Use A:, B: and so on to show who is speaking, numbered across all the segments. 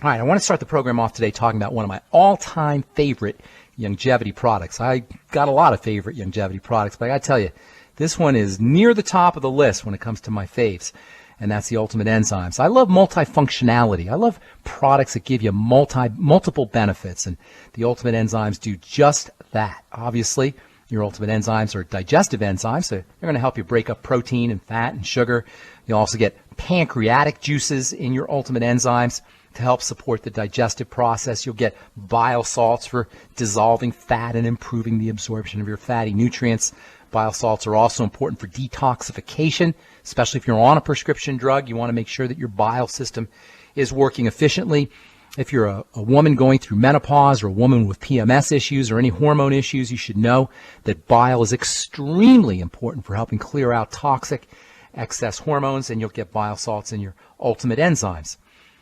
A: All right, I want to start the program off today talking about one of my all-time favorite Youngevity products. I got a lot of favorite Youngevity products, but I got to tell you, this one is near the top of the list when it comes to my faves, and that's the Ultimate Enzymes. I love multifunctionality. I love products that give you multiple benefits, and the Ultimate Enzymes do just that. Obviously, your Ultimate Enzymes are digestive enzymes, so they're going to help you break up protein and fat and sugar. You'll also get pancreatic juices in your Ultimate Enzymes to help support the digestive process. You'll get bile salts for dissolving fat and improving the absorption of your fatty nutrients. Bile salts are also important for detoxification, especially if you're on a prescription drug. You want to make sure that your bile system is working efficiently. If you're a woman going through menopause or a woman with PMS issues or any hormone issues, you should know that bile is extremely important for helping clear out toxic excess hormones, and you'll get bile salts in your Ultimate Enzymes.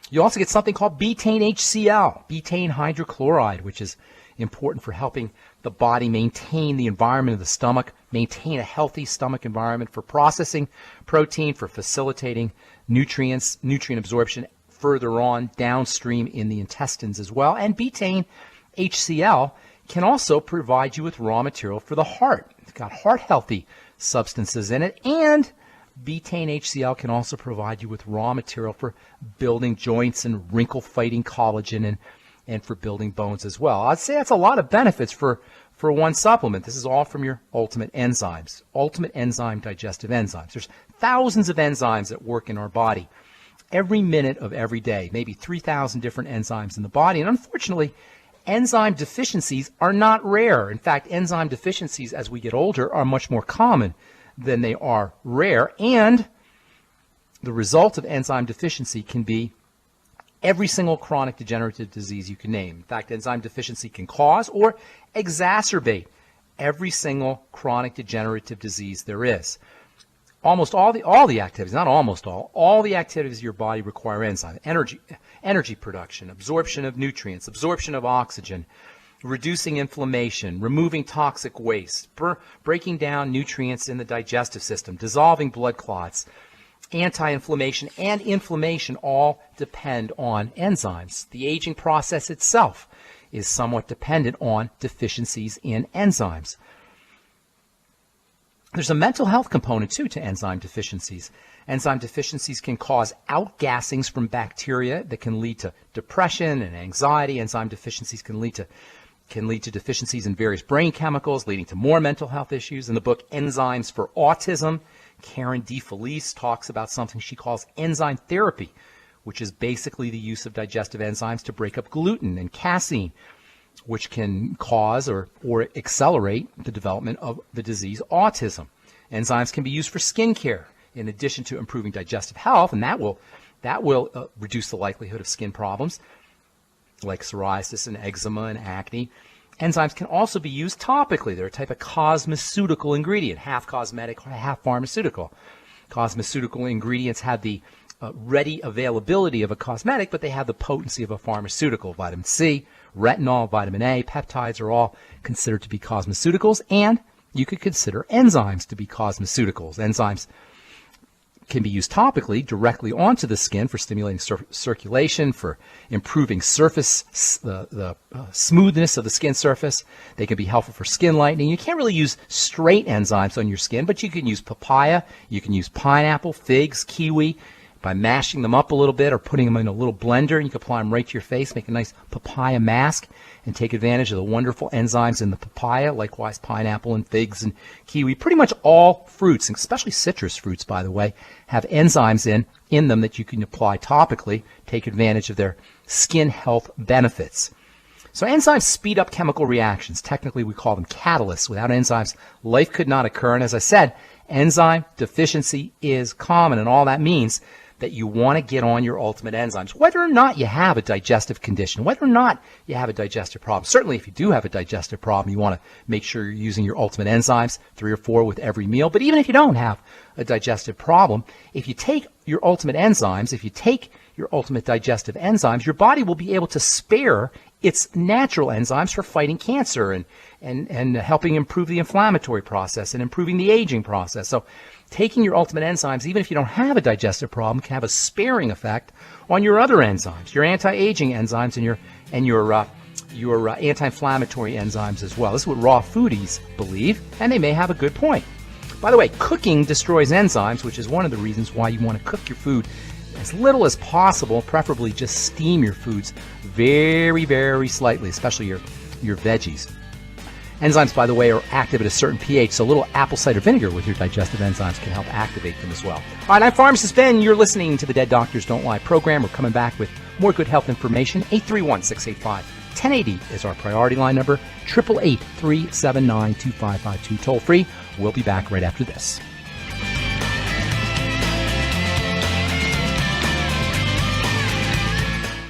A: You also get something called betaine HCl, betaine hydrochloride, which is important for helping the body maintain the environment of the stomach, maintain a healthy stomach environment for processing protein, for facilitating nutrient absorption further on downstream in the intestines as well. And betaine HCl can also provide you with raw material for the heart. It's got heart-healthy substances in it, and betaine HCl can also provide you with raw material for building joints and wrinkle-fighting collagen and for building bones as well. I'd say that's a lot of benefits for one supplement. This is all from your Ultimate Enzymes, Ultimate Enzyme Digestive Enzymes. There's thousands of enzymes that work in our body every minute of every day, maybe 3,000 different enzymes in the body. And unfortunately, enzyme deficiencies are not rare. In fact, enzyme deficiencies as we get older are much more common than they are rare, and the result of enzyme deficiency can be every single chronic degenerative disease you can name. In fact, enzyme deficiency can cause or exacerbate every single chronic degenerative disease there is. Almost all the activities, not almost all the activities of your body require enzyme. Energy production, absorption of nutrients, absorption of oxygen, reducing inflammation, removing toxic waste, breaking down nutrients in the digestive system, dissolving blood clots, anti-inflammation, and inflammation all depend on enzymes. The aging process itself is somewhat dependent on deficiencies in enzymes. There's a mental health component, too, to enzyme deficiencies. Enzyme deficiencies can cause outgassings from bacteria that can lead to depression and anxiety. Enzyme deficiencies can lead to deficiencies in various brain chemicals, leading to more mental health issues. In the book Enzymes for Autism, Karen D. Felicia talks about something she calls enzyme therapy, which is basically the use of digestive enzymes to break up gluten and casein, which can cause or accelerate the development of the disease autism. Enzymes can be used for skin care in addition to improving digestive health, and that will reduce the likelihood of skin problems like psoriasis and eczema and acne. Enzymes can also be used topically. They're a type of cosmeceutical ingredient, half cosmetic, half pharmaceutical. Cosmeceutical ingredients have the ready availability of a cosmetic, but they have the potency of a pharmaceutical. Vitamin C, retinol, vitamin A, peptides are all considered to be cosmeceuticals, and you could consider enzymes to be cosmeceuticals. Enzymes can be used topically directly onto the skin for stimulating circulation, for improving surface, the smoothness of the skin surface. They can be helpful for skin lightening. You can't really use straight enzymes on your skin, but you can use papaya, you can use pineapple, figs, kiwi, by mashing them up a little bit or putting them in a little blender. You can apply them right to your face, make a nice papaya mask, and take advantage of the wonderful enzymes in the papaya, likewise pineapple and figs and kiwi. Pretty much all fruits, especially citrus fruits, by the way, have enzymes in them that you can apply topically, take advantage of their skin health benefits. So enzymes speed up chemical reactions. Technically, we call them catalysts. Without enzymes, life could not occur. And as I said, enzyme deficiency is common, and all that means that you want to get on your Ultimate Enzymes, whether or not you have a digestive condition, whether or not you have a digestive problem. Certainly, if you do have a digestive problem, you want to make sure you're using your Ultimate Enzymes, 3 or 4 with every meal. But even if you don't have a digestive problem, if you take your Ultimate Enzymes, if you take your Ultimate Digestive Enzymes, your body will be able to spare It's natural enzymes for fighting cancer and helping improve the inflammatory process and improving the aging process. So taking your ultimate enzymes, even if you don't have a digestive problem, can have a sparing effect on your other enzymes, your anti-aging enzymes and your anti-inflammatory enzymes as well. This is what raw foodies believe, and they may have a good point. By the way, cooking destroys enzymes, which is one of the reasons why you want to cook your food as little as possible, preferably just steam your foods very, very slightly, especially your veggies. Enzymes, by the way, are active at a certain pH, so a little apple cider vinegar with your digestive enzymes can help activate them as well. All right, I'm Pharmacist Ben. You're listening to the Dead Doctors Don't Lie program. We're coming back with more good health information. 831-685-1080 is our priority line number. 888-379-2552. Toll free. We'll be back right after this.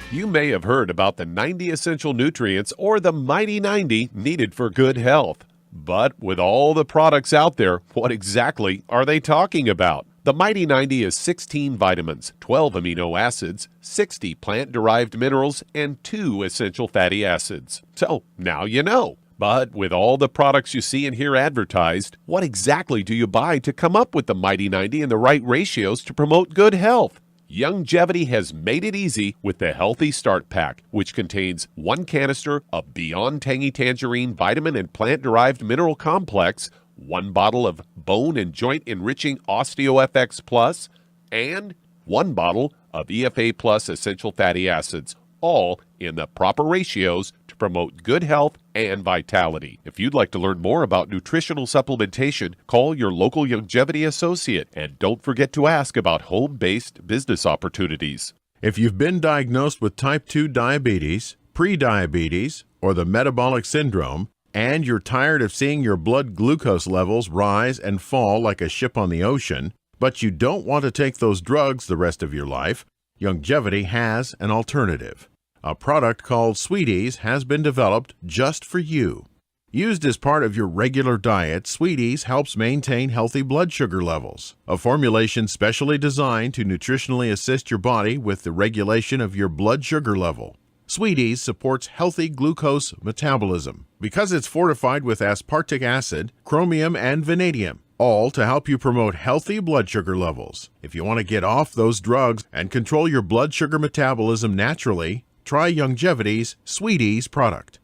B: You may have heard about the 90 essential nutrients or the mighty 90 needed for good health. But with all the products out there, what exactly are they talking about? The mighty 90 is 16 vitamins, 12 amino acids, 60 plant-derived minerals, and 2 essential fatty acids. So now you know. But with all the products you see and hear advertised, what exactly do you buy to come up with the mighty 90 and the right ratios to promote good health? Youngevity has made it easy with the Healthy Start Pack, which contains 1 canister of Beyond Tangy Tangerine vitamin and plant-derived mineral complex, 1 bottle of bone and joint enriching OsteoFX Plus, and 1 bottle of EFA Plus essential fatty acids, all in the proper ratios to promote good health and vitality. If you'd like to learn more about nutritional supplementation, call your local Youngevity associate, and don't forget to ask about home-based business opportunities.
C: If you've been diagnosed with type 2 diabetes, prediabetes, or the metabolic syndrome, and you're tired of seeing your blood glucose levels rise and fall like a ship on the ocean, but you don't want to take those drugs the rest of your life, Youngevity has an alternative. A product called Sweeties has been developed just for you. Used as part of your regular diet, Sweeties helps maintain healthy blood sugar levels, a formulation specially designed to nutritionally assist your body with the regulation of your blood sugar level. Sweeties supports healthy glucose metabolism because it's fortified with aspartic acid, chromium, and vanadium, all to help you promote healthy blood sugar levels. If you want to get off those drugs and control your blood sugar metabolism naturally, try Youngevity's Sweeties product.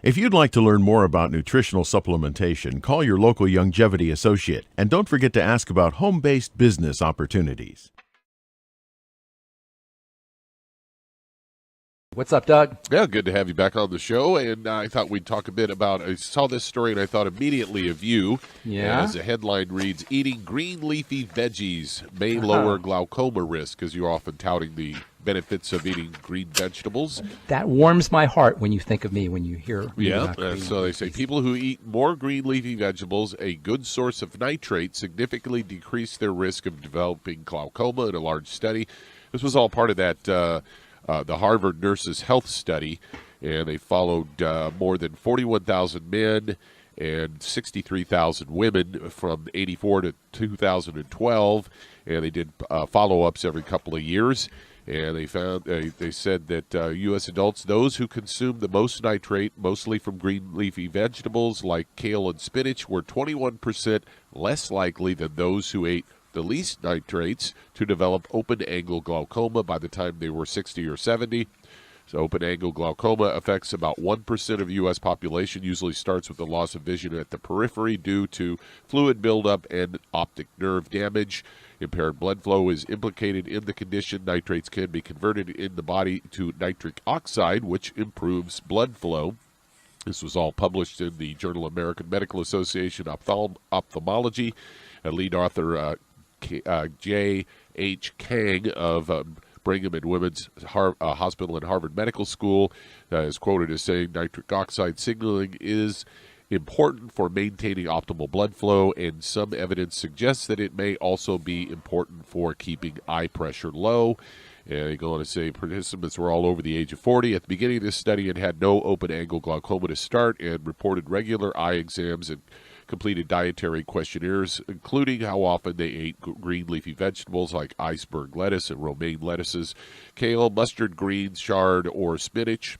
C: If you'd like to learn more about nutritional supplementation, call your local Youngevity associate, and don't forget to ask about home-based business opportunities.
A: What's up, Doug?
B: Yeah, good to have you back on the show. And I thought we'd talk a bit about, I saw this story and I thought immediately of you.
A: Yeah.
B: As the headline reads, eating green leafy veggies may lower glaucoma risk, because you're often touting the benefits of eating green vegetables.
A: That warms my heart when you think of me, when you hear me
B: Yeah,
A: about green
B: so they say
A: leafies.
B: people who eat more green leafy vegetables, a good source of nitrate, significantly decrease their risk of developing glaucoma in a large study. This was all part of that the Harvard Nurses Health Study, and they followed more than 41,000 men and 63,000 women from 84 to 2012, and they did follow-ups every couple of years. And they found they said that U.S. adults, those who consumed the most nitrate, mostly from green leafy vegetables like kale and spinach, were 21% less likely than those who ate the least nitrates to develop open-angle glaucoma by the time they were 60 or 70. So open-angle glaucoma affects about 1% of the U.S. population, usually starts with the loss of vision at the periphery due to fluid buildup and optic nerve damage. Impaired blood flow is implicated in the condition. Nitrates can be converted in the body to nitric oxide, which improves blood flow. This was all published in the Journal of American Medical Association Ophthalmology. Lead author J.H. Kang of Brigham and Women's Hospital and Harvard Medical School is quoted as saying nitric oxide signaling is important for maintaining optimal blood flow, and some evidence suggests that it may also be important for keeping eye pressure low. And they go on to say participants were all over the age of 40 at the beginning of this study and had no open-angle glaucoma to start, and reported regular eye exams and completed dietary questionnaires, including how often they ate green leafy vegetables like iceberg lettuce and romaine lettuces, kale, mustard greens, chard, or spinach.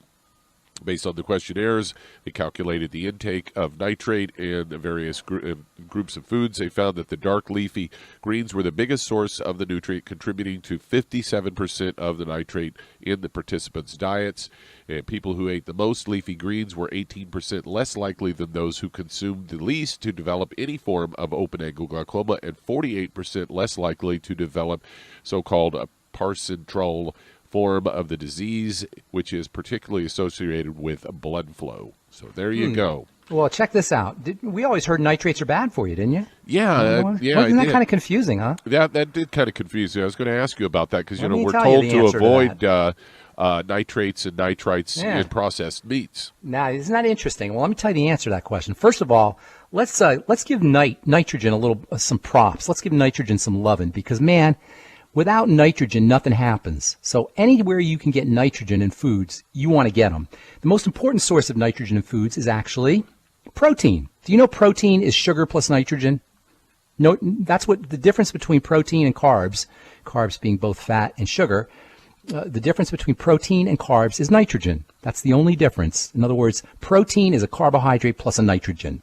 B: Based on the questionnaires, they calculated the intake of nitrate in the various groups of foods. They found that the dark leafy greens were the biggest source of the nutrient, contributing to 57% of the nitrate in the participants' diets. And people who ate the most leafy greens were 18% less likely than those who consumed the least to develop any form of open-angle glaucoma, and 48% less likely to develop so-called parcentral form of the disease, which is particularly associated with blood flow. So there you go.
A: Well, check this out. We always heard nitrates are bad for you, didn't you?
B: Yeah,
A: Wasn't that kind of confusing, huh?
B: That did kind of confuse me. I was going to ask you about that because, we're
A: tell
B: told
A: you the
B: to
A: answer to
B: avoid nitrates and nitrites in processed meats.
A: Now, isn't that interesting? Well, let me tell you the answer to that question. First of all, let's give nitrogen some props. Let's give nitrogen some loving because, man, without nitrogen, nothing happens. So anywhere you can get nitrogen in foods, you want to get them. The most important source of nitrogen in foods is actually protein. Do you know protein is sugar plus nitrogen? No, that's what the difference between protein and carbs being both fat and sugar, the difference between protein and carbs is nitrogen. That's the only difference. In other words, protein is a carbohydrate plus a nitrogen.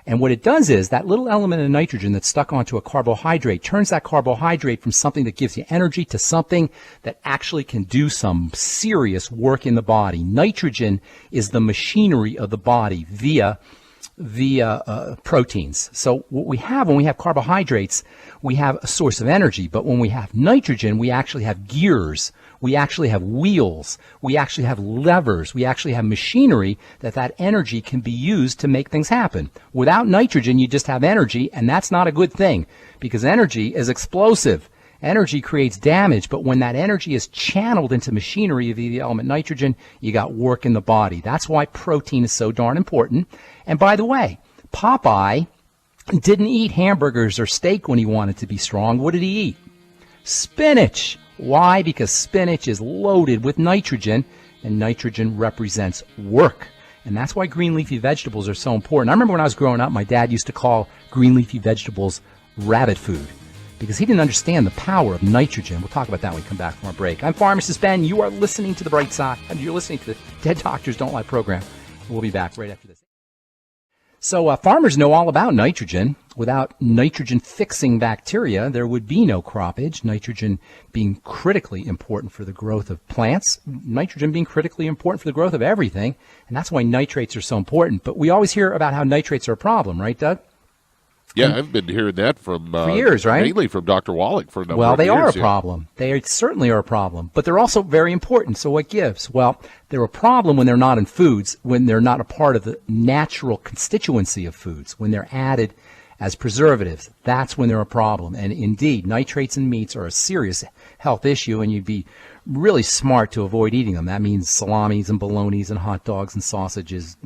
A: And what it does is that little element of nitrogen that's stuck onto a carbohydrate turns that carbohydrate from something that gives you energy to something that actually can do some serious work in the body. Nitrogen is the machinery of the body via proteins. So what we have when we have carbohydrates, we have a source of energy. But when we have nitrogen, we actually have gears. We actually have wheels. We actually have levers. We actually have machinery that energy can be used to make things happen. Without nitrogen, you just have energy, and that's not a good thing because energy is explosive. Energy creates damage, but when that energy is channeled into machinery via the element nitrogen, you got work in the body. That's why protein is so darn important. And by the way, Popeye didn't eat hamburgers or steak when he wanted to be strong. What did he eat? Spinach. Why? Because spinach is loaded with nitrogen, and nitrogen represents work. And that's why green leafy vegetables are so important. I remember when I was growing up, my dad used to call green leafy vegetables rabbit food because he didn't understand the power of nitrogen. We'll talk about that when we come back from our break. I'm Pharmacist Ben. You are listening to The Bright Side. You're listening to the Dead Doctors Don't Lie program. We'll be back right after this. So farmers know all about nitrogen. Without nitrogen-fixing bacteria, there would be no croppage. Nitrogen being critically important for the growth of plants. Nitrogen being critically important for the growth of everything. And that's why nitrates are so important. But we always hear about how nitrates are a problem, right, Doug?
B: Yeah, I've been hearing that for
A: years, right?
B: Mainly from Dr. Wallach for a number of years.
A: Well, they are a problem. They certainly are a problem. But they're also very important. So what gives? Well, they're a problem when they're not in foods, when they're not a part of the natural constituency of foods, when they're added as preservatives. That's when they're a problem. And indeed, nitrates in meats are a serious health issue, and you'd be really smart to avoid eating them. That means salamis and bolognas and hot dogs and sausages,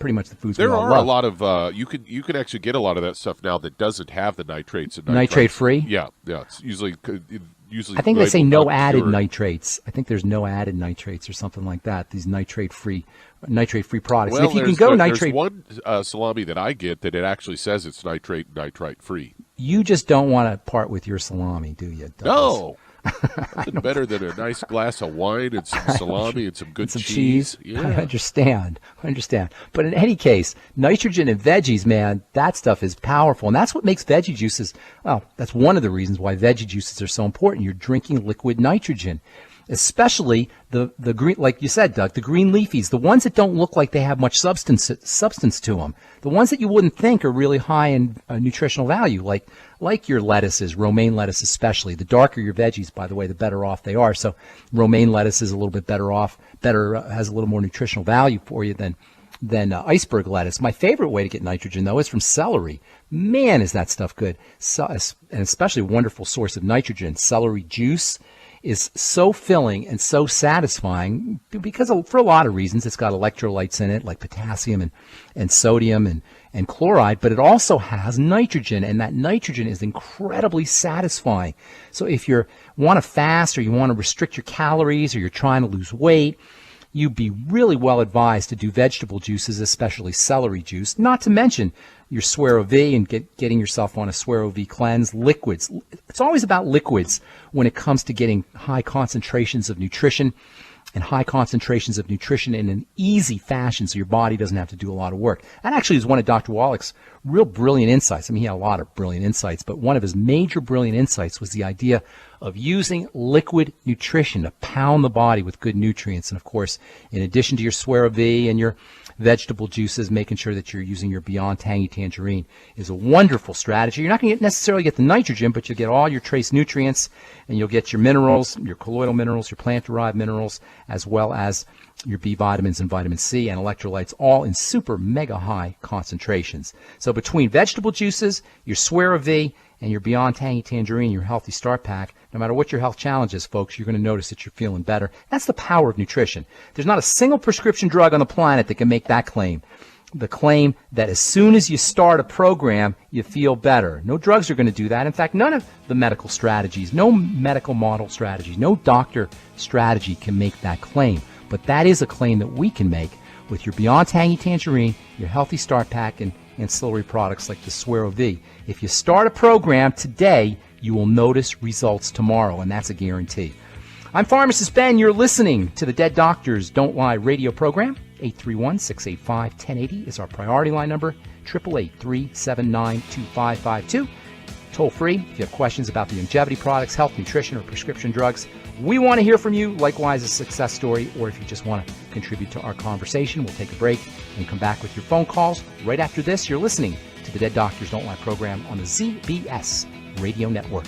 A: pretty much the foods we all love.
B: There are a lot of you can actually get a lot of that stuff now that doesn't have the nitrates and
A: nitrate free.
B: Yeah, it's usually.
A: I think they say no added nitrates. I think there's no added nitrates or something like that. These nitrate free products.
B: Well,
A: and if you can go nitrate,
B: there's one salami that I get that it actually says it's nitrite free.
A: You just don't want to part with your salami, do you, Douglas?
B: No. Nothing better than a nice glass of wine and some salami and some good cheese. Yeah.
A: I understand. But in any case, nitrogen in veggies, man, that stuff is powerful. And that's what makes veggie juices, well, that's one of the reasons why veggie juices are so important. You're drinking liquid nitrogen. Especially the green, like you said, Doug, the green leafies, the ones that don't look like they have much substance to them, the ones that you wouldn't think are really high in nutritional value, like your lettuces, romaine lettuce especially. The darker your veggies, by the way, the better off they are. So romaine lettuce is a little bit better off, has a little more nutritional value for you than iceberg lettuce. My favorite way to get nitrogen, though, is from celery. Man, is that stuff good. So, and especially a wonderful source of nitrogen. Celery juice is so filling and so satisfying because for a lot of reasons. It's got electrolytes in it like potassium and sodium and chloride, but it also has nitrogen, and that nitrogen is incredibly satisfying. So if you want to fast or you want to restrict your calories or you're trying to lose weight, you'd be really well advised to do vegetable juices, especially celery juice, not to mention your Suero V and getting yourself on a Suero V cleanse. Liquids. It's always about liquids when it comes to getting high concentrations of nutrition. and high concentrations of nutrition in an easy fashion so your body doesn't have to do a lot of work. That actually is one of Dr. Wallach's real brilliant insights. I mean, he had a lot of brilliant insights, but one of his major brilliant insights was the idea of using liquid nutrition to pound the body with good nutrients. And of course, in addition to your Suero V and your vegetable juices, making sure that you're using your Beyond Tangy Tangerine is a wonderful strategy. You're not going to necessarily get the nitrogen, but you'll get all your trace nutrients, and you'll get your minerals, your colloidal minerals, your plant-derived minerals, as well as your B vitamins and vitamin C and electrolytes, all in super mega high concentrations. So between vegetable juices, your Suero V, and your Beyond Tangy Tangerine, your Healthy Start Pack, no matter what your health challenge is, folks, you're going to notice that you're feeling better. That's the power of nutrition. There's not a single prescription drug on the planet that can make that claim. The claim that as soon as you start a program, you feel better. No drugs are going to do that. In fact, none of the medical strategies, no medical model strategies, no doctor strategy can make that claim. But that is a claim that we can make with your Beyond Tangy Tangerine, your Healthy Start Pack, and ancillary products like the Suero V. If you start a program today, you will notice results tomorrow, and that's a guarantee. I'm Pharmacist Ben. You're listening to the Dead Doctors Don't Lie radio program. 831-685-1080 is our priority line number. 888-379-2552. Toll free if you have questions about the Youngevity products, health, nutrition, or prescription drugs. We want to hear from you. Likewise, a success story, or if you just want to contribute to our conversation, we'll take a break and come back with your phone calls. Right after this, you're listening to the Dead Doctors Don't Lie program on the ZBS Radio Network.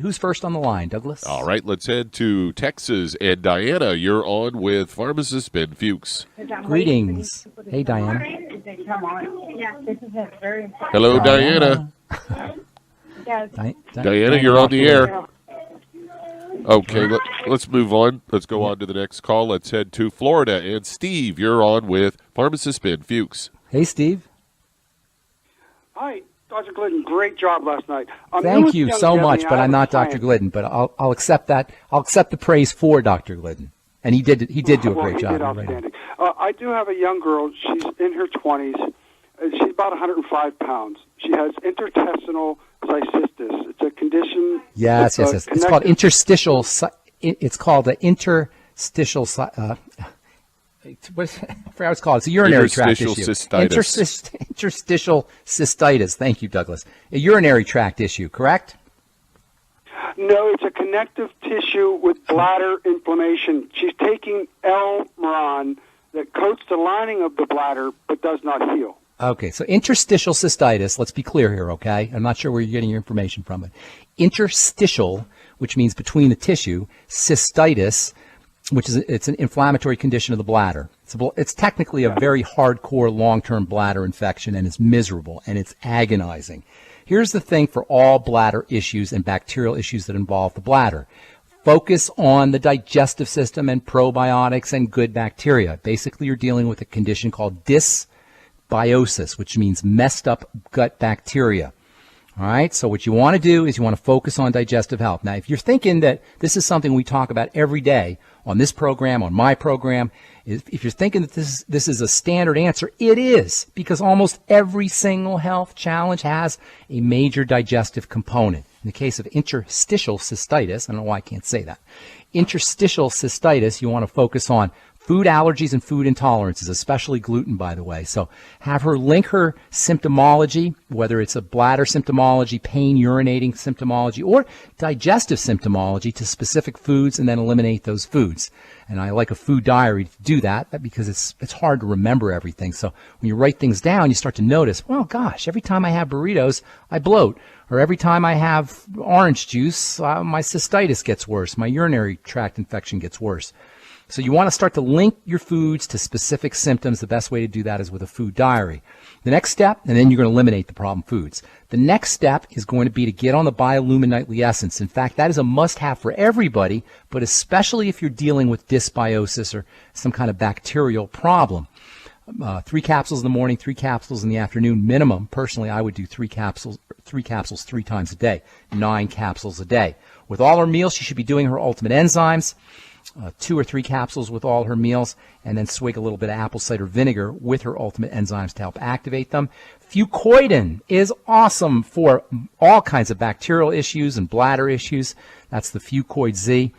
A: Who's first on the line, Douglas?
B: All right, let's head to Texas. And Diana, you're on with Pharmacist Ben Fuchs.
A: Greetings. Hey, Diana.
B: Hello, Diana. Diana, you're on the air. Okay, let's move on. Let's go on to the next call. Let's head to Florida. And Steve, you're on with Pharmacist Ben Fuchs.
A: Hey, Steve.
D: Hi, Dr. Glidden. Great job last night.
A: Thank you so much, but I'm not Dr. Glidden. But I'll accept that. I'll accept the praise for Dr. Glidden, and he did do a great job.
D: Did outstanding. I do have a young girl. She's in her 20s. She's about 105 pounds. She has interstitial cystitis. It's a condition.
A: Yes. It's called interstitial. It's called the interstitial. I forgot what it's called. It's a urinary tract issue.
B: Cystitis.
A: Interstitial cystitis. Thank you, Douglas. A urinary tract issue, correct?
D: No, it's a connective tissue with bladder inflammation. She's taking Elmeron that coats the lining of the bladder but does not heal.
A: Okay, so interstitial cystitis, let's be clear here, okay? I'm not sure where you're getting your information from, but interstitial, which means between the tissue, cystitis, it's an inflammatory condition of the bladder. It's technically a very hardcore long-term bladder infection, and it's miserable, and it's agonizing. Here's the thing for all bladder issues and bacterial issues that involve the bladder. Focus on the digestive system and probiotics and good bacteria. Basically, you're dealing with a condition called dysbiosis, which means messed up gut bacteria. All right, so what you want to do is you want to focus on digestive health. Now, if you're thinking that this is something we talk about every day on this program, on my program, if you're thinking that this is a standard answer, it is, because almost every single health challenge has a major digestive component. In the case of interstitial cystitis, I don't know why I can't say that. Interstitial cystitis, you want to focus on food allergies and food intolerances, especially gluten, by the way. So have her link her symptomology, whether it's a bladder symptomology, pain, urinating symptomology, or digestive symptomology to specific foods, and then eliminate those foods. And I like a food diary to do that because it's hard to remember everything. So when you write things down, you start to notice, well, gosh, every time I have burritos, I bloat. Or every time I have orange juice, my cystitis gets worse. My urinary tract infection gets worse. So you want to start to link your foods to specific symptoms. The best way to do that is with a food diary. The next step, and then you're going to eliminate the problem foods. The next step is going to be to get on the Biolumin Nightly Essence. In fact, that is a must-have for everybody, but especially if you're dealing with dysbiosis or some kind of bacterial problem. 3 capsules in the morning, 3 capsules in the afternoon minimum. Personally, I would do 3 capsules 3 times a day, 9 capsules a day. With all her meals, she should be doing her ultimate enzymes. 2 or 3 capsules with all her meals, and then swig a little bit of apple cider vinegar with her ultimate enzymes to help activate them. Fucoidin is awesome for all kinds of bacterial issues and bladder issues. That's the Fucoid Z.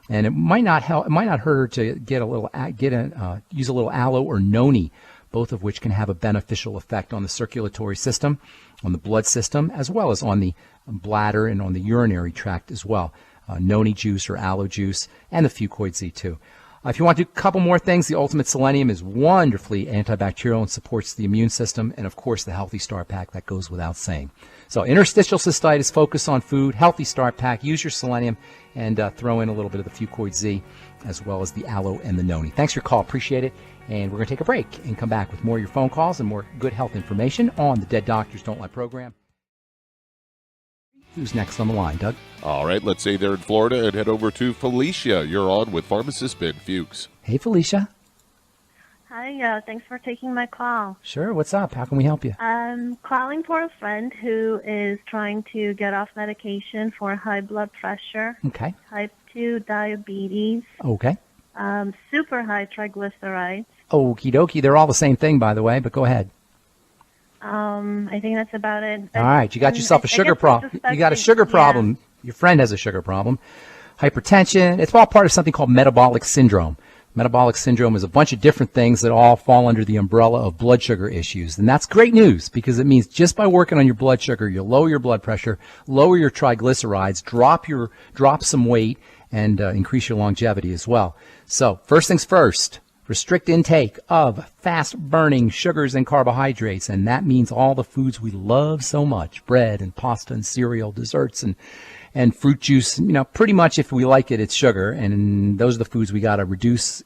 A: And it might not hurt her to use a little aloe or noni, both of which can have a beneficial effect on the circulatory system, on the blood system, as well as on the bladder and on the urinary tract as well. Noni juice or aloe juice, and the Fucoid Z too. If you want to do a couple more things, the Ultimate Selenium is wonderfully antibacterial and supports the immune system, and of course the Healthy Start Pack, that goes without saying. So interstitial cystitis, focus on food, Healthy Start Pack, use your selenium, and throw in a little bit of the Fucoid Z, as well as the aloe and the noni. Thanks for your call, appreciate it, and we're going to take a break and come back with more of your phone calls and more good health information on the Dead Doctors Don't Lie program. Who's next on the line, Doug?
B: All right, let's stay there in Florida and head over to Felicia. You're on with Pharmacist Ben Fuchs.
A: Hey, Felicia.
E: Hi, thanks for taking my call.
A: Sure, what's up? How can we help you?
E: I'm calling for a friend who is trying to get off medication for high blood pressure,
A: Okay.
E: type 2 diabetes,
A: Okay.
E: super high triglycerides.
A: Okie dokie. They're all the same thing, by the way, but go ahead.
E: I think that's about it.
A: All right, you got yourself a sugar problem. You got a sugar problem. Your friend has a sugar problem. Hypertension. It's all part of something called metabolic syndrome. Metabolic syndrome is a bunch of different things that all fall under the umbrella of blood sugar issues. And that's great news, because it means just by working on your blood sugar, you'll lower your blood pressure, lower your triglycerides, drop some weight, and increase your longevity as well. So first things first, restrict intake of fast-burning sugars and carbohydrates, and that means all the foods we love so much, bread and pasta and cereal, desserts and fruit juice. You know, pretty much if we like it, it's sugar, and those are the foods we got to reduce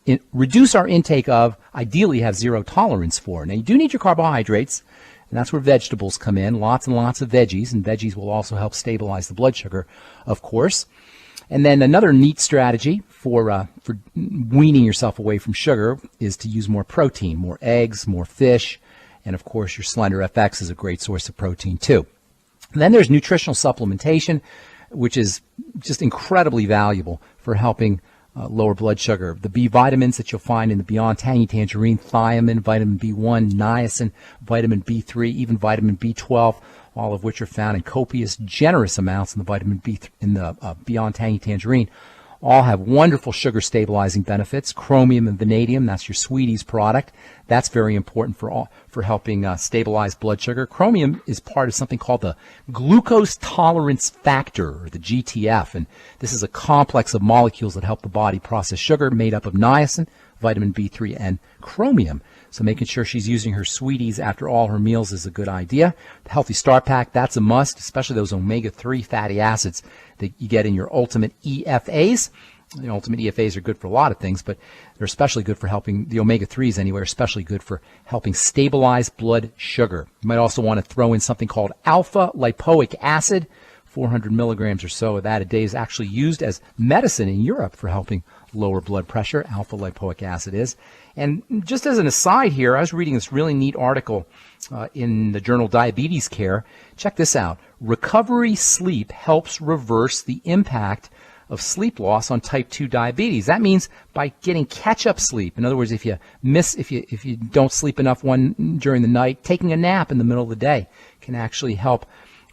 A: our intake of, ideally have zero tolerance for. Now, you do need your carbohydrates, and that's where vegetables come in, lots and lots of veggies, and veggies will also help stabilize the blood sugar, of course. And then another neat strategy for weaning yourself away from sugar is to use more protein, more eggs, more fish, and of course your Slender FX is a great source of protein too. And then there's nutritional supplementation, which is just incredibly valuable for helping lower blood sugar. The B vitamins that you'll find in the Beyond Tangy Tangerine, thiamine, vitamin B1, niacin, vitamin B3, even vitamin B12, all of which are found in copious, generous amounts in the vitamin B in the Beyond Tangy Tangerine, all have wonderful sugar stabilizing benefits. Chromium and vanadium, that's your Sweeties product. That's very important for helping stabilize blood sugar. Chromium is part of something called the glucose tolerance factor, or the GTF, and this is a complex of molecules that help the body process sugar, made up of niacin, vitamin B3, and chromium. So making sure she's using her Sweeties after all her meals is a good idea. The Healthy Start Pack, that's a must, especially those omega-3 fatty acids that you get in your Ultimate EFAs. The Ultimate EFAs are good for a lot of things, but they're especially good for helping, the omega-3s anyway, are especially good for helping stabilize blood sugar. You might also want to throw in something called alpha lipoic acid. 400 milligrams or so of that a day is actually used as medicine in Europe for helping lower blood pressure. Alpha lipoic acid is. And just as an aside here, I was reading this really neat article in the journal Diabetes Care. Check this out. Recovery sleep helps reverse the impact of sleep loss on type 2 diabetes. That means by getting catch-up sleep. In other words, if you don't sleep enough during the night, taking a nap in the middle of the day can actually help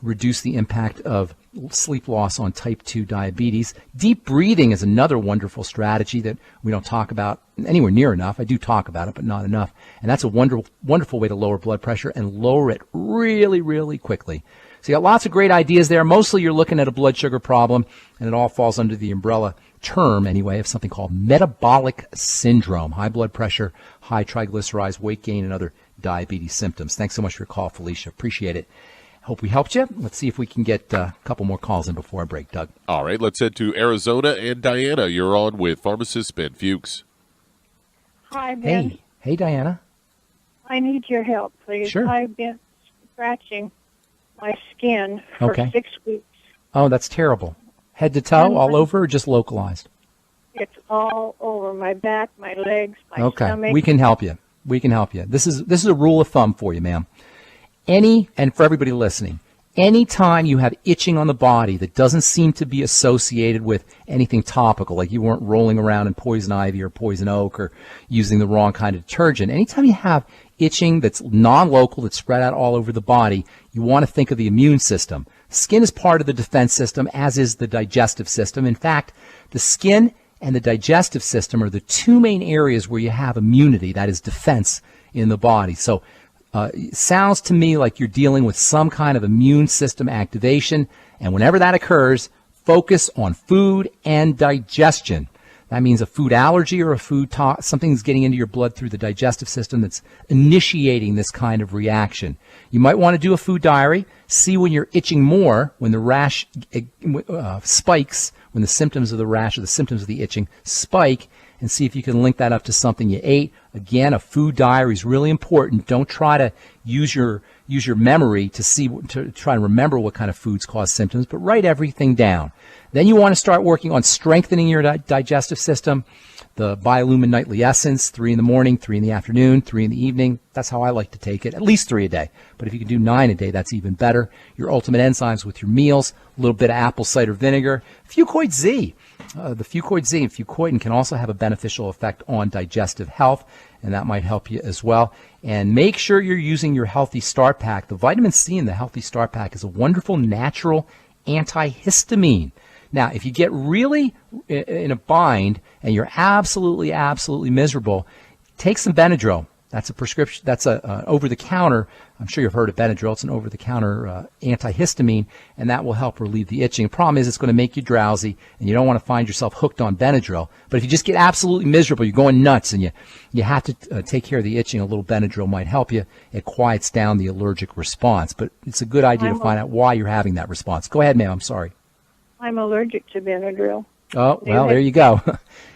A: reduce the impact of sleep loss on type 2 diabetes. Deep breathing is another wonderful strategy that we don't talk about anywhere near enough. I do talk about it, but not enough. And that's a wonderful way to lower blood pressure and lower it really, really quickly. So you got lots of great ideas there. Mostly you're looking at a blood sugar problem, and it all falls under the umbrella term, anyway, of something called metabolic syndrome. High blood pressure, high triglycerides, weight gain, and other diabetes symptoms. Thanks so much for your call, Felicia. Appreciate it. Hope we helped you. Let's see if we can get a couple more calls in before I break, Doug.
B: All right, let's head to Arizona. And Diana, you're on with Pharmacist Ben Fuchs.
F: Hi, Ben.
A: Hey, Diana.
F: I need your help, please.
A: Sure.
F: I've been scratching my skin for 6 weeks.
A: Oh, that's terrible. Head to toe, all over, or just localized?
F: It's all over my back, my legs, my stomach.
A: We can help you. We can help you. This is a rule of thumb for you, ma'am. And for everybody listening, anytime you have itching on the body that doesn't seem to be associated with anything topical, like you weren't rolling around in poison ivy or poison oak or using the wrong kind of detergent, anytime you have itching that's non-local, that's spread out all over the body, you want to think of the immune system. Skin is part of the defense system, as is the digestive system. In fact, the skin and the digestive system are the two main areas where you have immunity, that is defense, in the body. So it sounds to me like you're dealing with some kind of immune system activation, and whenever that occurs, focus on food and digestion. That means a food allergy or a food something's getting into your blood through the digestive system that's initiating this kind of reaction. You might want to do a food diary, see when you're itching more, when the rash spikes, when the symptoms of the rash or the symptoms of the itching spike, and see if you can link that up to something you ate. Again, a food diary is really important. Don't try to use your memory to try and remember what kind of foods cause symptoms, but write everything down. Then you want to start working on strengthening your digestive system. The biolumin nightly essence, 3 in the morning, 3 in the afternoon, 3 in the evening. That's how I like to take it, at least 3 a day. But if you can do 9 a day, that's even better. Your ultimate enzymes with your meals, a little bit of apple cider vinegar. Fucoid Z. The Fucoid Z and Fucoidin can also have a beneficial effect on digestive health, and that might help you as well. And make sure you're using your Healthy Start Pack. The vitamin C in the Healthy Start Pack is a wonderful natural antihistamine. Now, if you get really in a bind and you're absolutely, absolutely miserable, take some Benadryl. That's a prescription. That's an over-the-counter. I'm sure you've heard of Benadryl. It's an over-the-counter antihistamine, and that will help relieve the itching. The problem is it's going to make you drowsy, and you don't want to find yourself hooked on Benadryl. But if you just get absolutely miserable, you're going nuts, and you have to take care of the itching, a little Benadryl might help you. It quiets down the allergic response. But it's a good idea to find out why you're having that response. Go ahead, ma'am. I'm sorry.
F: I'm allergic to Benadryl.
A: Oh, well, there you go.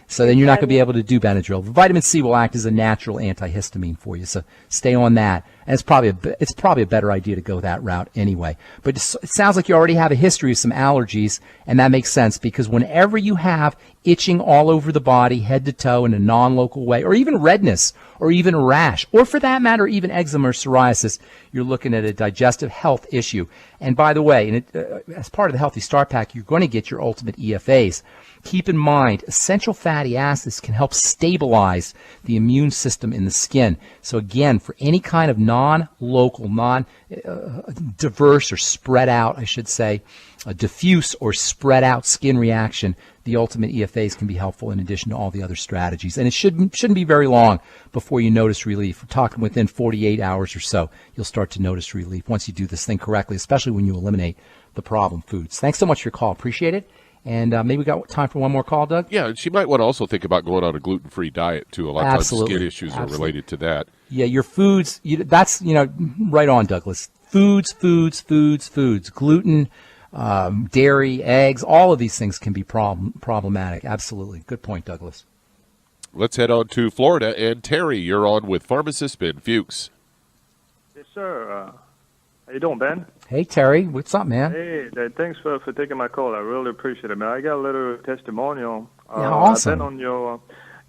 A: So then you're not going to be able to do Benadryl. Vitamin C will act as a natural antihistamine for you, so stay on that. And it's probably a better idea to go that route anyway. But it sounds like you already have a history of some allergies, and that makes sense because whenever you have itching all over the body, head to toe in a non-local way, or even redness, or even a rash, or for that matter, even eczema or psoriasis, you're looking at a digestive health issue. And by the way, as part of the Healthy Start Pack, you're going to get your ultimate EFAs. Keep in mind, essential fatty acids can help stabilize the immune system in the skin. So again, for any kind of non-local, non-diverse or spread out, I should say, a diffuse or spread out skin reaction, the ultimate EFAs can be helpful in addition to all the other strategies. And it shouldn't be very long before you notice relief. We're talking within 48 hours or so, you'll start to notice relief once you do this thing correctly, especially when you eliminate the problem foods. Thanks so much for your call. Appreciate it. And maybe we got time for one more call, Doug?
B: Yeah, and she might want to also think about going on a gluten-free diet, too. A lot of times skin issues are related to that.
A: Yeah, your foods, that's, right on, Douglas. Foods. Gluten, dairy, eggs, all of these things can be problematic. Absolutely. Good point, Douglas.
B: Let's head on to Florida. And Terry, you're on with Pharmacist Ben Fuchs.
G: Yes, sir. How you doing, Ben?
A: Hey, Terry. What's up, man?
G: Hey, thanks for taking my call. I really appreciate it, man. I got a little testimonial.
A: Yeah, awesome.
G: I've been on your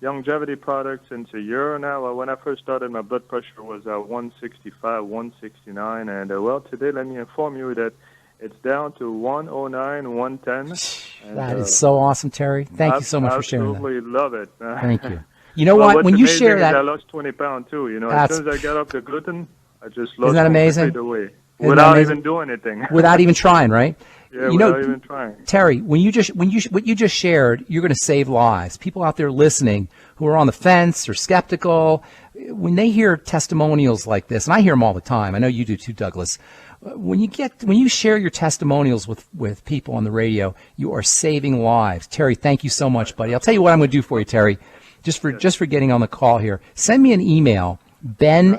G: Youngevity product since a year now. When I first started, my blood pressure was 165, 169. And, today, let me inform you that it's down to 109, 110. And,
A: that is so awesome, Terry. Thank you so much for sharing that.
G: I absolutely love it.
A: Thank you. You know what? When you share that,
G: I lost 20 pounds, too. As soon as I got off the gluten, I just lost
A: Isn't that amazing?
G: Away. Without even doing anything.
A: Without even trying, right?
G: Yeah, without even trying.
A: Terry, what you just shared, you're going to save lives. People out there listening who are on the fence or skeptical, when they hear testimonials like this, and I hear them all the time. I know you do too, Douglas. When you share your testimonials with people on the radio, you are saving lives. Terry, thank you so much, buddy. I'll tell you what I'm going to do for you, Terry, just for getting on the call here. Send me an email, ben@ksco.com.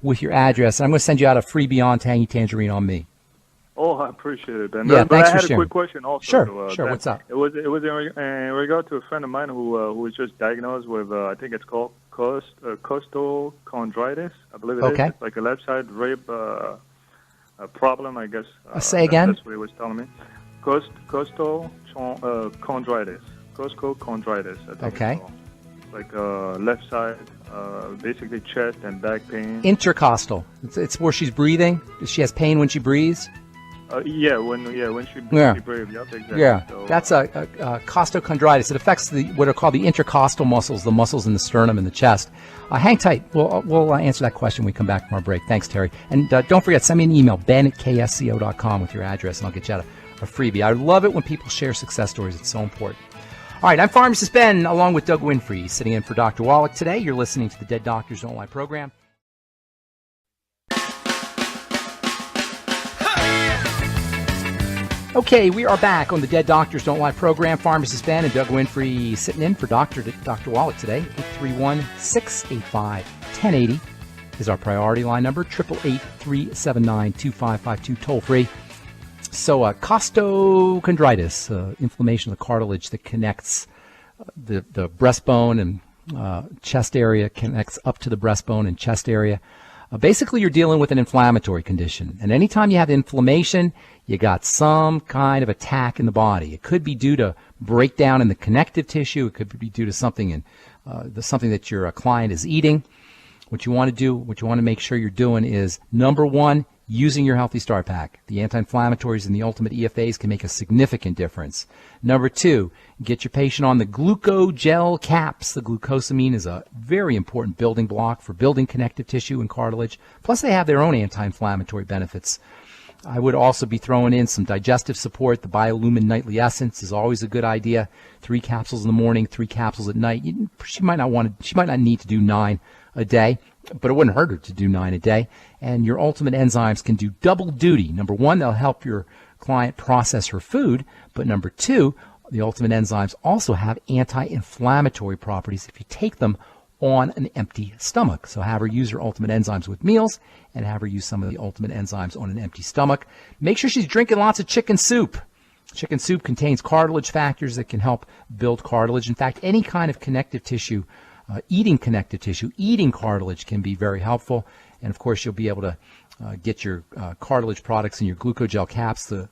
A: with your address, and I'm going to send you out a free Beyond Tangy Tangerine on me.
G: Oh, I appreciate it, Ben.
A: Yeah,
G: but
A: thanks
G: I had
A: for sharing.
G: A quick question also.
A: Sure.
G: Ben.
A: What's up?
G: It was in regard to a friend of mine who was just diagnosed with, I think it's called costochondritis. I believe it is. It's like a left side rib problem, I guess.
A: Say again?
G: That's what he was telling me. Costochondritis. Costochondritis, I think.
A: Okay.
G: It's like left side basically chest and back pain.
A: Intercostal. It's where she's breathing. She has pain when she breathes.
G: When she breathes. Yep, exactly.
A: Yeah,
G: so,
A: that's a costochondritis. It affects what are called the intercostal muscles, the muscles in the sternum and the chest. Hang tight. We'll answer that question when we come back from our break. Thanks, Terry. And don't forget, send me an email, ben@ksco.com with your address, and I'll get you out a freebie. I love it when people share success stories. It's so important. All right, I'm Pharmacist Ben, along with Doug Winfrey, sitting in for Dr. Wallach today. You're listening to the Dead Doctors Don't Lie program. Okay, we are back on the Dead Doctors Don't Lie program. Pharmacist Ben and Doug Winfrey sitting in for Dr. Wallach today. 831-685-1080 is our priority line number. 888-379-2552, toll free. So costochondritis, inflammation of the cartilage that connects the breastbone and chest area, connects up to the breastbone and chest area. Basically, you're dealing with an inflammatory condition. And anytime you have inflammation, you got some kind of attack in the body. It could be due to breakdown in the connective tissue. It could be due to something something that your client is eating. What you want to make sure you're doing is, number one, using your Healthy Start Pack. The anti-inflammatories and the ultimate EFAs can make a significant difference. Number two, get your patient on the glucogel caps. The glucosamine is a very important building block for building connective tissue and cartilage. Plus, they have their own anti-inflammatory benefits. I would also be throwing in some digestive support. The Biolumin Nightly Essence is always a good idea. 3 capsules in the morning, 3 capsules at night. She might not need to do 9 a day, but it wouldn't hurt her to do 9 a day. And your Ultimate Enzymes can do double duty. Number one, they'll help your client process her food, but number two, the Ultimate Enzymes also have anti-inflammatory properties if you take them on an empty stomach. So have her use her Ultimate Enzymes with meals and have her use some of the Ultimate Enzymes on an empty stomach. Make sure she's drinking lots of chicken soup. Chicken soup contains cartilage factors that can help build cartilage. In fact, any kind of connective tissue, eating cartilage can be very helpful. And of course, you'll be able to get your cartilage products in your glucogel caps. The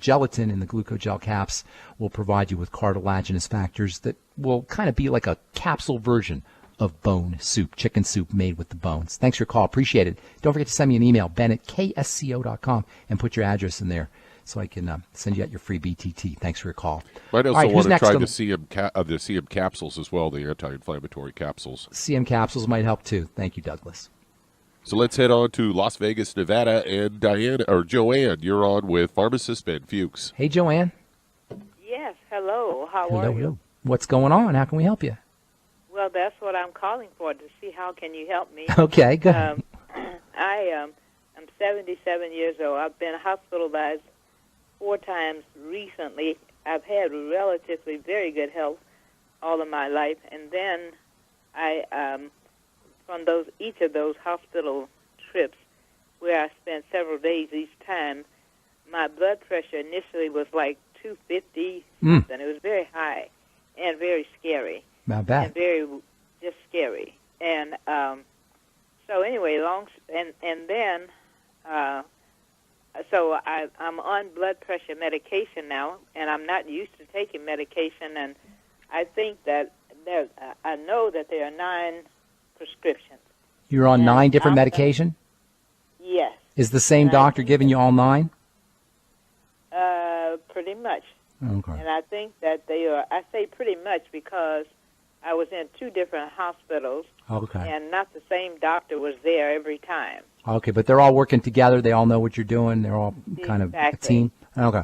A: gelatin in the glucogel caps will provide you with cartilaginous factors that will kind of be like a capsule version of bone soup, chicken soup made with the bones. Thanks for your call. Appreciate it. Don't forget to send me an email, ben@ksco.com, and put your address in there so I can send you out your free BTT. Thanks for your call.
B: Might also want to try the CM capsules as well, the anti-inflammatory capsules.
A: CM capsules might help too. Thank you, Douglas.
B: So let's head on to Las Vegas, Nevada, and Joanne, you're on with Pharmacist Ben Fuchs.
A: Hey, Joanne.
H: Yes, hello. How are you?
A: What's going on? How can we help you?
H: Well, that's what I'm calling for, to see how can you help me.
A: Okay, good.
H: I'm 77 years old. I've been hospitalized 4 times recently. I've had relatively very good health all of my life, and then from each of those hospital trips, where I spent several days each time, my blood pressure initially was like 250 something. It was very high and very scary.
A: Not bad.
H: And very just scary. And so anyway, so I'm on blood pressure medication now, and I'm not used to taking medication, and I think that I know that there are 9 prescriptions.
A: You're on 9 different medication?
H: Yes.
A: Is the same doctor giving you all 9?
H: Pretty much.
A: Okay.
H: And I think that they are. I say pretty much because I was in 2 different hospitals.
A: Okay.
H: And not the same doctor was there every time.
A: Okay, but they're all working together. They all know what you're doing. They're all kind of a team. Okay.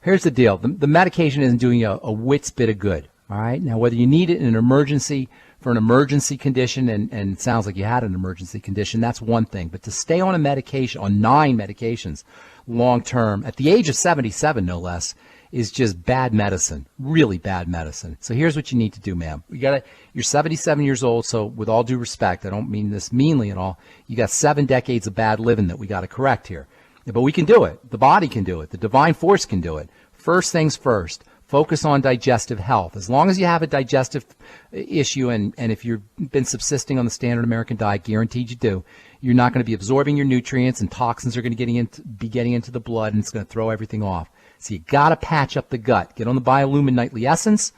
A: Here's the deal. The medication isn't doing you a whit's bit of good. All right. Now, whether you need it in an emergency for an emergency condition, and it sounds like you had an emergency condition, that's one thing. But to stay on a medication, on 9 medications, long term, at the age of 77, no less, is just bad medicine, really bad medicine. So here's what you need to do, ma'am. You're 77 years old, so with all due respect, I don't mean this meanly at all, you got 7 decades of bad living that we got to correct here. But we can do it. The body can do it. The divine force can do it. First things first, focus on digestive health. As long as you have a digestive issue, and if you've been subsisting on the standard American diet, guaranteed you do, you're not going to be absorbing your nutrients, and toxins are going to be getting into the blood, and it's going to throw everything off. So you got to patch up the gut. Get on the Biolumin Nightly Essence.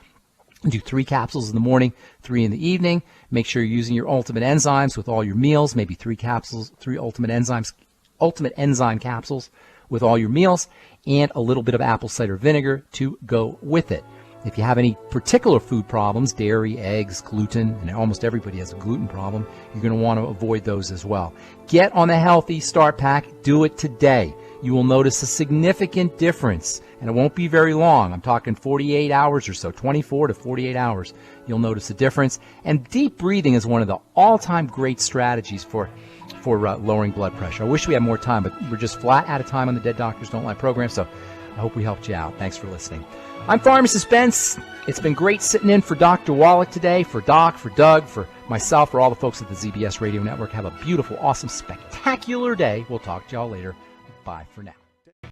A: Do 3 capsules in the morning, 3 in the evening. Make sure you're using your ultimate enzymes with all your meals, maybe 3 capsules, 3 ultimate enzyme capsules with all your meals, and a little bit of apple cider vinegar to go with it. If you have any particular food problems, dairy, eggs, gluten, and almost everybody has a gluten problem, you're going to want to avoid those as well. Get on the Healthy Start Pack. Do it today. You will notice a significant difference, and it won't be very long. I'm talking 48 hours or so, 24 to 48 hours. You'll notice a difference. And deep breathing is one of the all-time great strategies for lowering blood pressure. I wish we had more time, but we're just flat out of time on the Dead Doctors Don't Lie program, so I hope we helped you out. Thanks for listening. I'm Pharmacist Ben. It's been great sitting in for Dr. Wallach today, for Doc, for Doug, for myself, for all the folks at the ZBS Radio Network. Have a beautiful, awesome, spectacular day. We'll talk to y'all later. Bye for now.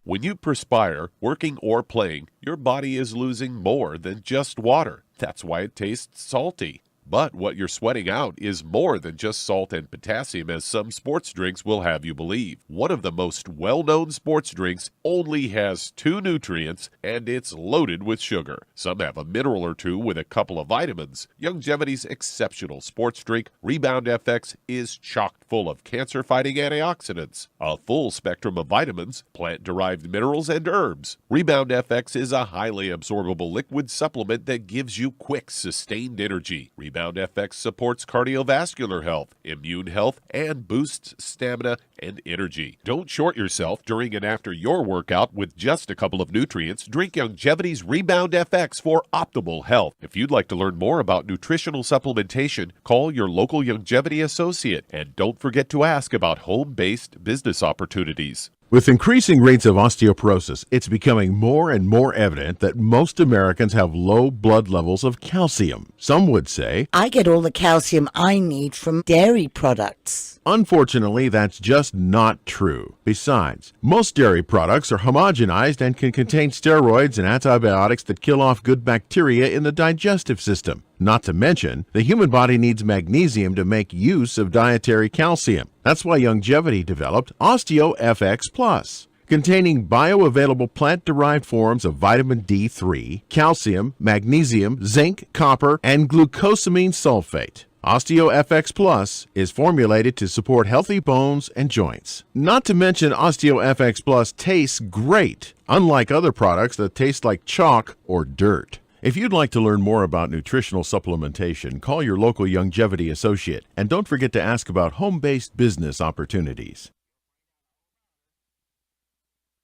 B: When you perspire, working or playing, your body is losing more than just water. That's why it tastes salty. But what you're sweating out is more than just salt and potassium, as some sports drinks will have you believe. One of the most well-known sports drinks only has 2 nutrients, and it's loaded with sugar. Some have a mineral or 2 with a couple of vitamins. Youngevity's exceptional sports drink, Rebound FX, is chock full of cancer-fighting antioxidants, a full spectrum of vitamins, plant-derived minerals, and herbs. Rebound FX is a highly absorbable liquid supplement that gives you quick, sustained energy. Rebound FX supports cardiovascular health, immune health, and boosts stamina and energy. Don't short yourself during and after your workout with just a couple of nutrients. Drink Youngevity's Rebound FX for optimal health. If you'd like to learn more about nutritional supplementation, call your local Youngevity associate, and don't forget to ask about home-based business opportunities.
C: With increasing rates of osteoporosis, it's becoming more and more evident that most Americans have low blood levels of calcium. Some would say,
I: I get all the calcium I need from dairy products.
C: Unfortunately, that's just not true. Besides, most dairy products are homogenized and can contain steroids and antibiotics that kill off good bacteria in the digestive system. Not to mention, the human body needs magnesium to make use of dietary calcium. That's why Youngevity developed OsteoFX Plus, containing bioavailable plant-derived forms of vitamin D3, calcium, magnesium, zinc, copper, and glucosamine sulfate. OsteoFX Plus is formulated to support healthy bones and joints. Not to mention, OsteoFX Plus tastes great, unlike other products that taste like chalk or dirt. If you'd like to learn more about nutritional supplementation, call your local Youngevity associate, and don't forget to ask about home-based business opportunities.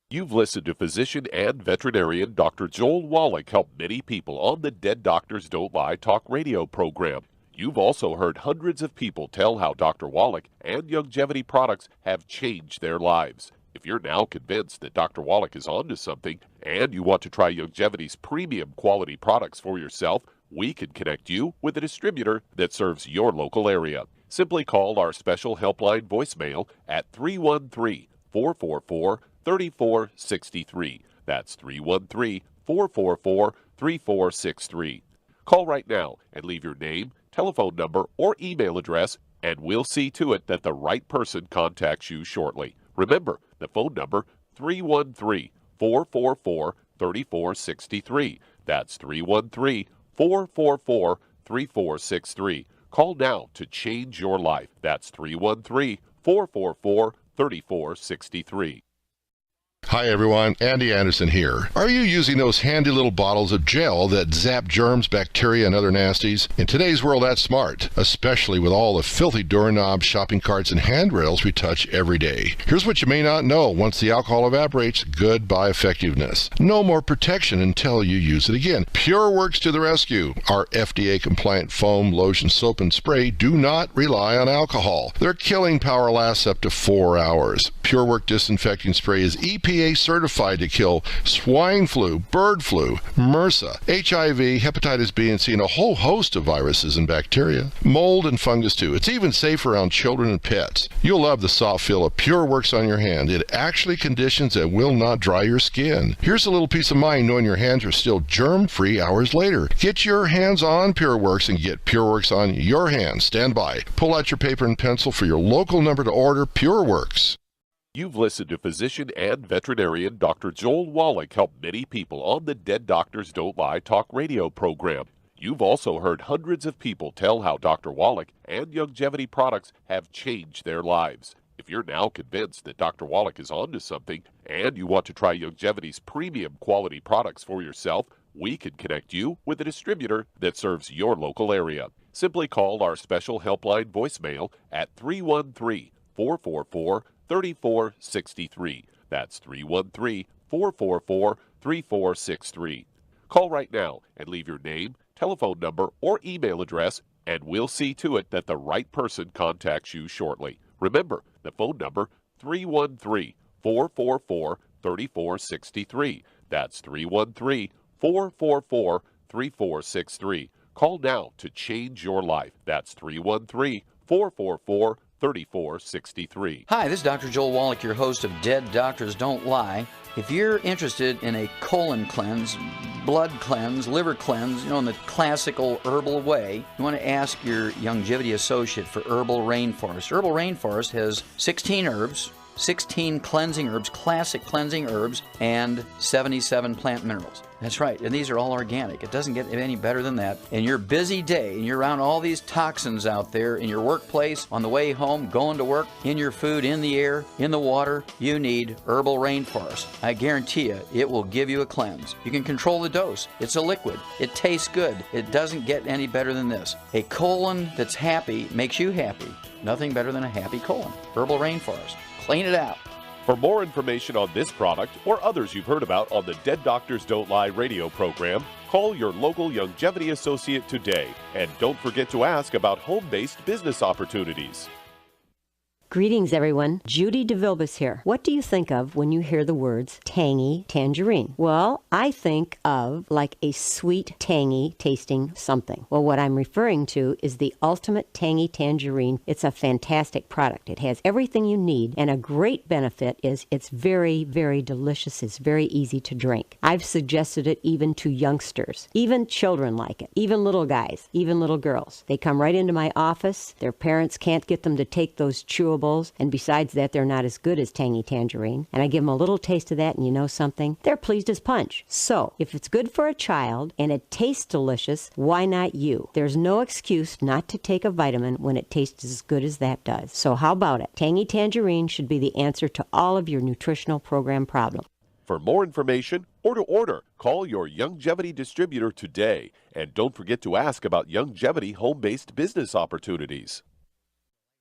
B: You've listened to physician and veterinarian Dr. Joel Wallach help many people on the Dead Doctors Don't Lie talk radio program. You've also heard hundreds of people tell how Dr. Wallach and Youngevity products have changed their lives. If you're now convinced that Dr. Wallach is onto something and you want to try Youngevity's premium quality products for yourself, we can connect you with a distributor that serves your local area. Simply call our special helpline voicemail at 313-444-3463. That's 313-444-3463. Call right now and leave your name, telephone number, or email address, and we'll see to it that the right person contacts you shortly. Remember, the phone number, 313-444-3463. That's 313-444-3463. Call now to change your life. That's 313-444-3463.
J: Hi everyone, Andy Anderson here. Are you using those handy little bottles of gel that zap germs, bacteria, and other nasties? In today's world, that's smart, especially with all the filthy doorknobs, shopping carts, and handrails we touch every day. Here's what you may not know. Once the alcohol evaporates, goodbye effectiveness. No more protection until you use it again. PureWorks to the rescue. Our FDA-compliant foam, lotion, soap, and spray do not rely on alcohol. Their killing power lasts up to 4 hours. PureWorks disinfecting spray is EPA certified to kill swine flu, bird flu, MRSA, HIV, hepatitis B and C, and a whole host of viruses and bacteria. Mold and fungus too. It's even safe around children and pets. You'll love the soft feel of PureWorks on your hand. It actually conditions and will not dry your skin. Here's a little peace of mind knowing your hands are still germ-free hours later. Get your hands on PureWorks and get PureWorks on your hands. Stand by. Pull out your paper and pencil for your local number to order PureWorks.
B: You've listened to physician and veterinarian Dr. Joel Wallach help many people on the Dead Doctors Don't Lie talk radio program. You've also heard hundreds of people tell how Dr. Wallach and Youngevity products have changed their lives. If you're now convinced that Dr. Wallach is onto something and you want to try Youngevity's premium quality products for yourself, we can connect you with a distributor that serves your local area. Simply call our special helpline voicemail at 313-444-3463. That's 313-444-3463. Call right now and leave your name, telephone number, or email address, and we'll see to it that the right person contacts you shortly. Remember, the phone number, 313-444-3463. That's 313-444-3463. Call now to change your life. That's 313-444-3463.
K: Hi, this is Dr. Joel Wallach, your host of Dead Doctors Don't Lie. If you're interested in a colon cleanse, blood cleanse, liver cleanse, in the classical herbal way, you want to ask your Youngevity associate for Herbal Rainforest. Herbal Rainforest has 16 herbs, 16 cleansing herbs, classic cleansing herbs, and 77 plant minerals. That's right, and these are all organic. It doesn't get any better than that. In your busy day, and you're around all these toxins out there in your workplace, on the way home, going to work, in your food, in the air, in the water, you need Herbal Rainforest. I guarantee you, it will give you a cleanse. You can control the dose. It's a liquid. It tastes good. It doesn't get any better than this. A colon that's happy makes you happy. Nothing better than a happy colon. Herbal Rainforest. Clean it out.
B: For more information on this product or others you've heard about on the Dead Doctors Don't Lie radio program, call your local Youngevity associate today. And don't forget to ask about home-based business opportunities.
L: Greetings, everyone. Judy DeVilbus here. What do you think of when you hear the words tangy tangerine? Well, I think of like a sweet, tangy tasting something. Well, what I'm referring to is the Ultimate Tangy Tangerine. It's a fantastic product. It has everything you need, and a great benefit is it's very, very delicious. It's very easy to drink. I've suggested it even to youngsters. Even children like it. Even little guys. Even little girls. They come right into my office. Their parents can't get them to take those chewable, and besides that, they're not as good as tangy tangerine. And I give them a little taste of that, and you know something? They're pleased as punch. So, if it's good for a child and it tastes delicious, why not you? There's no excuse not to take a vitamin when it tastes as good as that does. So how about it? Tangy tangerine should be the answer to all of your nutritional program problems.
B: For more information or to order, call your Youngevity distributor today. And don't forget to ask about Youngevity home-based business opportunities.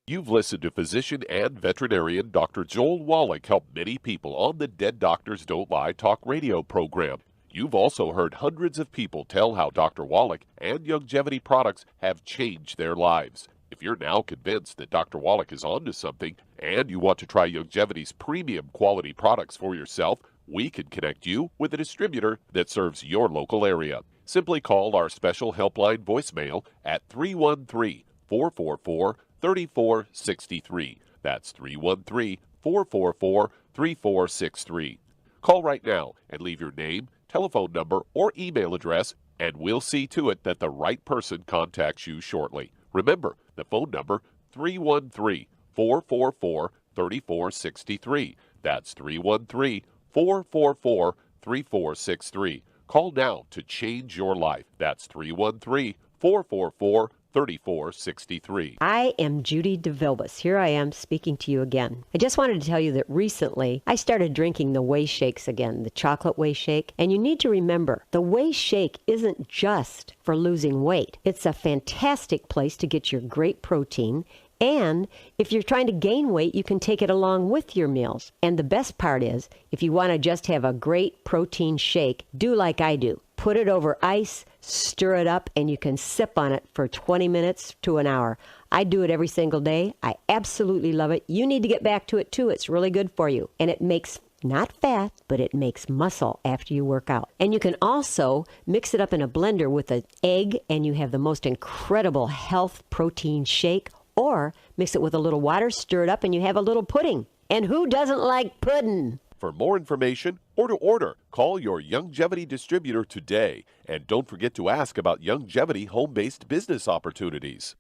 B: You've listened to physician and veterinarian Dr. Joel Wallach help many people on the Dead Doctors Don't Lie talk radio program. You've also heard hundreds of people tell how Dr. Wallach and Youngevity products have changed their lives. If you're now convinced that Dr. Wallach is onto something and you want to try Youngevity's premium quality products for yourself, we can connect you with a distributor that serves your local area. Simply call our special helpline voicemail at 313-444-3463. That's 313-444-3463. Call right now and leave your name, telephone number, or email address, and we'll see to it that the right person contacts you shortly. Remember, the phone number, 313-444-3463. That's 313-444-3463. Call now to change your life. That's 313-444-3463. 3463.
L: I am Judy DeVilbus. Here I am speaking to you again. I just wanted to tell you that recently I started drinking the Whey Shakes again, the chocolate Whey Shake. And you need to remember, the Whey Shake isn't just for losing weight. It's a fantastic place to get your great protein. And if you're trying to gain weight, you can take it along with your meals. And the best part is, if you want to just have a great protein shake, do like I do. Put it over ice, stir it up, and you can sip on it for 20 minutes to an hour. I do it every single day. I absolutely love it. You need to get back to it too. It's really good for you. And it makes not fat, but it makes muscle after you work out. And you can also mix it up in a blender with an egg, and you have the most incredible health protein shake. Or mix it with a little water, stir it up, and you have a little pudding. And who doesn't like pudding?
B: For more information or to order, call your Youngevity distributor today. And don't forget to ask about Youngevity home-based business opportunities.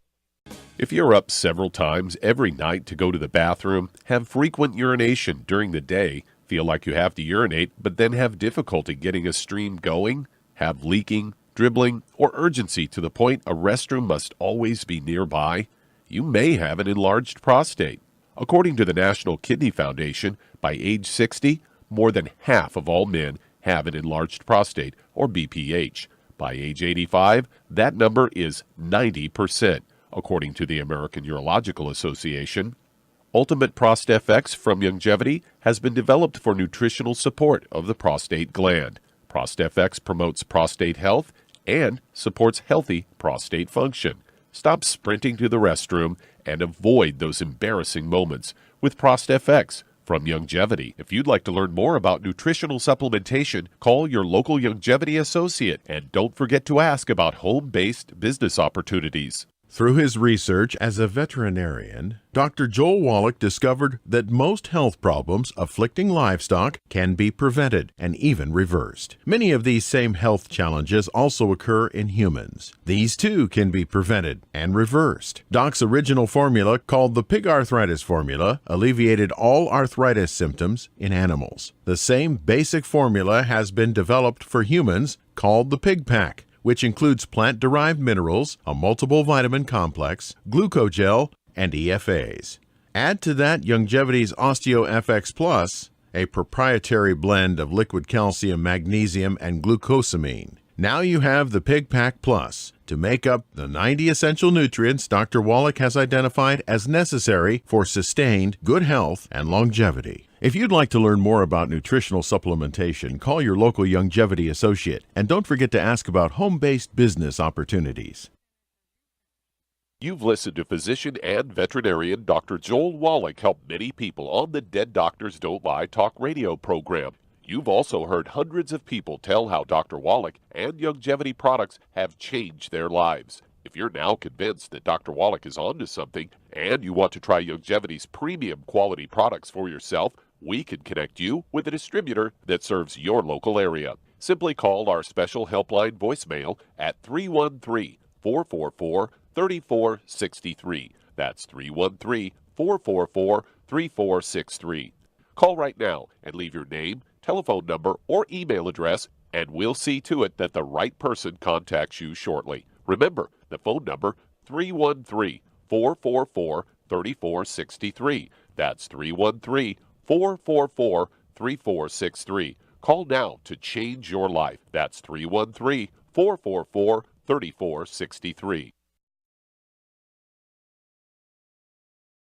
B: If you're up several times every night to go to the bathroom, have frequent urination during the day, feel like you have to urinate but then have difficulty getting a stream going, have leaking, dribbling, or urgency to the point a restroom must always be nearby, you may have an enlarged prostate. According to the National Kidney Foundation, by age 60, more than half of all men have an enlarged prostate, or BPH. By age 85, that number is 90%, according to the American Urological Association. Ultimate ProstFX from Youngevity has been developed for nutritional support of the prostate gland. ProstFX promotes prostate health and supports healthy prostate function. Stop sprinting to the restroom and avoid those embarrassing moments with ProstFX from Youngevity. If you'd like to learn more about nutritional supplementation, call your local Youngevity associate and don't forget to ask about home-based business opportunities.
C: Through his research as a veterinarian, Dr. Joel Wallach discovered that most health problems afflicting livestock can be prevented and even reversed. Many of these same health challenges also occur in humans. These too can be prevented and reversed. Doc's original formula, called the pig arthritis formula, alleviated all arthritis symptoms in animals. The same basic formula has been developed for humans, called the Pig Pack, which includes plant-derived minerals, a multiple vitamin complex, glucogel, and EFAs. Add to that Youngevity's OsteoFX Plus, a proprietary blend of liquid calcium, magnesium, and glucosamine. Now you have the Pig Pack Plus to make up the 90 essential nutrients Dr. Wallach has identified as necessary for sustained good health and longevity. If you'd like to learn more about nutritional supplementation, call your local Youngevity associate, and don't forget to ask about home-based business opportunities.
B: You've listened to physician and veterinarian Dr. Joel Wallach help many people on the Dead Doctors Don't Lie talk radio program. You've also heard hundreds of people tell how Dr. Wallach and Youngevity products have changed their lives. If you're now convinced that Dr. Wallach is onto something and you want to try Youngevity's premium quality products for yourself, we can connect you with a distributor that serves your local area. Simply call our special helpline voicemail at 313-444-3463. That's 313-444-3463. Call right now and leave your name, telephone number, or email address, and we'll see to it that the right person contacts you shortly. Remember, the phone number, 313-444-3463. That's 313-444-3463. Call now to change your life. That's 313-444-3463.